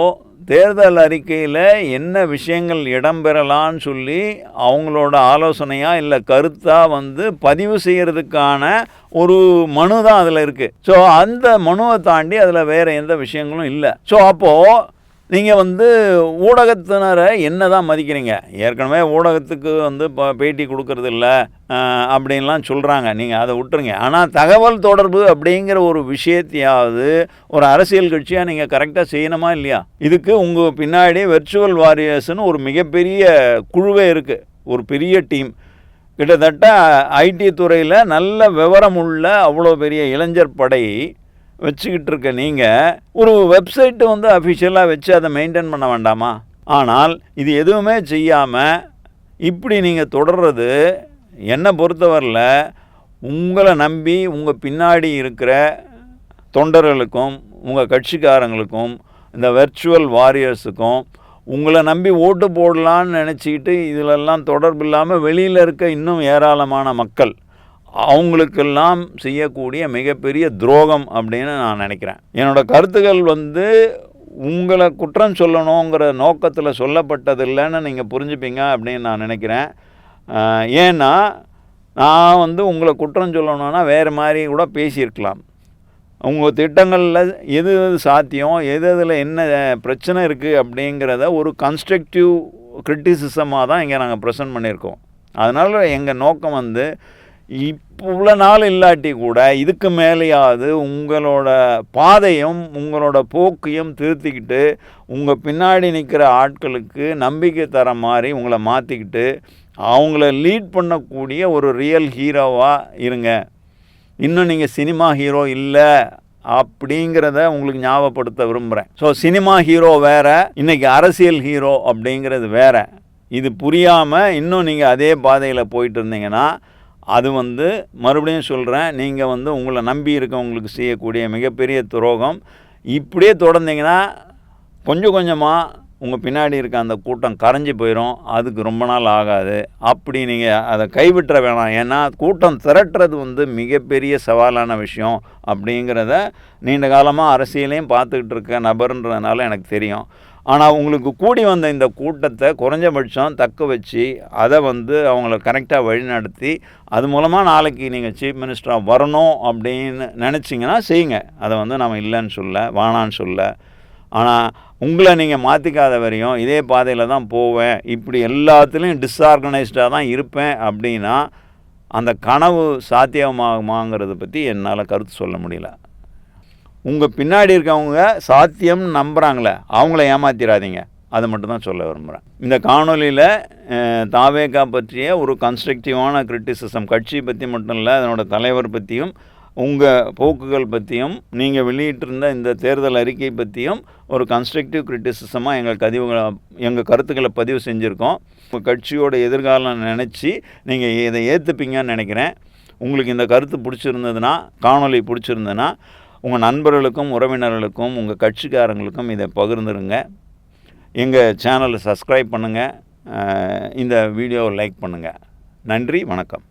தேர்தல் அறிக்கையில் என்ன விஷயங்கள் இடம்பெறலான்னு சொல்லி அவங்களோட ஆலோசனையாக இல்லை கருத்தாக பதிவு செய்கிறதுக்கான ஒரு மனு தான் அதில் இருக்குது. ஸோ அந்த மனுவை தாண்டி அதில் வேறு எந்த விஷயங்களும் இல்லை. ஸோ அப்போது நீங்கள் ஊடகத்தினரை என்ன தான் மதிக்கிறீங்க? ஏற்கனவே ஊடகத்துக்கு பேட்டி கொடுக்கறது இல்லை அப்படின்லாம் சொல்கிறாங்க, நீங்கள் அதை விட்டுருங்க. ஆனால் தகவல் தொடர்பு அப்படிங்கிற ஒரு விஷயத்தையாவது ஒரு அரசியல் கட்சியாக நீங்கள் கரெக்டாக செய்யணுமா இல்லையா? இதுக்கு உங்கள் பின்னாடி வெர்ச்சுவல் வாரியர்ஸ்னு ஒரு மிகப்பெரிய குழுவே இருக்குது, ஒரு பெரிய டீம். கிட்டத்தட்ட ஐடி துறையில் நல்ல விவரமுள்ள அவ்வளோ பெரிய இளைஞர் படை வச்சுக்கிட்டு இருக்க நீங்கள் ஒரு வெப்சைட்டு அஃபிஷியலாக வச்சு அதை மெயின்டைன் பண்ண வேண்டாமா? ஆனால் இது எதுவுமே செய்யாமல் இப்படி நீங்கள் தொடர்றது என்னை பொறுத்தவரையில் உங்களை நம்பி உங்கள் பின்னாடி இருக்கிற தொண்டர்களுக்கும் உங்கள் கட்சிக்காரங்களுக்கும் இந்த வெர்ச்சுவல் வாரியர்ஸுக்கும் உங்களை நம்பி ஓட்டு போடலான்னு நினச்சிக்கிட்டு இதிலெல்லாம் தொடர்பு இல்லாமல் வெளியில் இருக்க இன்னும் ஏராளமான மக்கள், அவங்களுக்கெல்லாம் செய்யக்கூடிய மிகப்பெரிய துரோகம் அப்படின்னு நான் நினைக்கிறேன். என்னோடய கருத்துக்கள் உங்களை குற்றம் சொல்லணுங்கிற நோக்கத்தில் சொல்லப்பட்டதில்லைன்னு நீங்கள் புரிஞ்சுப்பீங்க அப்படின்னு நான் நினைக்கிறேன். ஏன்னா நான் உங்களை குற்றம் சொல்லணுன்னா வேறு மாதிரி கூட பேசியிருக்கலாம். உங்கள் திட்டங்களில் எது சாத்தியம், எதில் என்ன பிரச்சனை இருக்குது அப்படிங்கிறத ஒரு கன்ஸ்ட்ரக்டிவ் கிரிட்டிசிசமாக தான் இங்கே நாங்கள் ப்ரெசென்ட் பண்ணியிருக்கோம். அதனால் எங்கள் நோக்கம் இப்போ உள்ள நாள் இல்லாட்டி கூட இதுக்கு மேலேயாவது உங்களோட பாதையும் உங்களோட போக்கையும் திருத்திக்கிட்டு உங்கள் பின்னாடி நிற்கிற ஆட்களுக்கு நம்பிக்கை தர மாதிரி உங்களை மாற்றிக்கிட்டு அவங்கள லீட் பண்ணக்கூடிய ஒரு ரியல் ஹீரோவாக இருங்க. இன்னும் நீங்கள் சினிமா ஹீரோ இல்லை அப்படிங்கிறத உங்களுக்கு ஞாபகப்படுத்த விரும்புகிறேன். ஸோ சினிமா ஹீரோ வேறு, இன்றைக்கி அரசியல் ஹீரோ அப்படிங்கிறது வேறு. இது புரியாமல் இன்னும் நீங்கள் அதே பாதையில் போயிட்டு இருந்தீங்கன்னா அது மறுபடியும் சொல்கிறேன், நீங்கள் உங்களை நம்பி இருக்கவங்களுக்கு செய்யக்கூடிய மிகப்பெரிய துரோகம். இப்படியே தொடர்ந்தீங்கன்னா கொஞ்சம் கொஞ்சமாக உங்கள் பின்னாடி இருக்க அந்த கூட்டம் கரைஞ்சி போயிடும். அதுக்கு ரொம்ப நாள் ஆகாது. அப்படி நீங்கள் அதை கைவிட்டுற வேணாம். ஏன்னா கூட்டம் திரட்டுறது மிகப்பெரிய சவாலான விஷயம் அப்படிங்கிறத நீண்ட காலமாக அரசியலையும் பார்த்துக்கிட்டு இருக்க நபர்ன்றதுனால எனக்கு தெரியும். ஆனால் உங்களுக்கு கூடி வந்த இந்த கூட்டத்தை குறைஞ்சபட்சம் தக்க வச்சு அதை அவங்கள கரெக்டாக வழிநடத்தி அது மூலமாக நாளைக்கு நீங்கள் சீஃப் மினிஸ்டராக வரணும் அப்படின்னு நினச்சிங்கன்னா செய்யுங்க. அதை நம்ம இல்லைன்னு சொல்ல, வேணான்னு சொல்ல. ஆனால் உங்களை நீங்கள் மாற்றிக்காத வரையும் இதே பாதையில் தான் போவேன், இப்படி எல்லாத்துலேயும் டிஸ்ஆர்கனைஸ்டாக தான் இருப்பேன் அப்படின்னா அந்த கனவு சாத்தியமாகுமாங்கிறத பற்றி என்னால் கருத்து சொல்ல முடியல. உங்கள் பின்னாடி இருக்கவங்க சாத்தியம் நம்புகிறாங்களே அவங்கள ஏமாத்திராதீங்க. அதை மட்டும்தான் சொல்ல விரும்புகிறேன். இந்த காணொலியில் தாவேகா பற்றிய ஒரு கன்ஸ்ட்ரக்டிவான கிரிட்டிசிசம், கட்சி பற்றி மட்டும் இல்லை, அதனோட தலைவர் பற்றியும் உங்கள் போக்குகள் பற்றியும் நீங்கள் வெளியிட்டிருந்த இந்த தேர்தல் அறிக்கை பற்றியும் ஒரு கன்ஸ்ட்ரக்டிவ் கிரிட்டிசிசமாக எங்கள் கருத்துக்களை பதிவு செஞ்சுருக்கோம். உங்கள் கட்சியோட எதிர்காலம் நினச்சி நீங்கள் இதை ஏற்றுப்பீங்கன்னு நினைக்கிறேன். உங்களுக்கு இந்த கருத்து பிடிச்சிருந்ததுன்னா, காணொலி பிடிச்சிருந்ததுன்னா உங்கள் நண்பர்களுக்கும் உறவினர்களுக்கும் உங்கள் கட்சிக்காரங்களுக்கும் இதை பகிர்ந்துருங்க. எங்கள் சேனலை சப்ஸ்கிரைப் பண்ணுங்கள், இந்த வீடியோவை லைக் பண்ணுங்கள். நன்றி, வணக்கம்.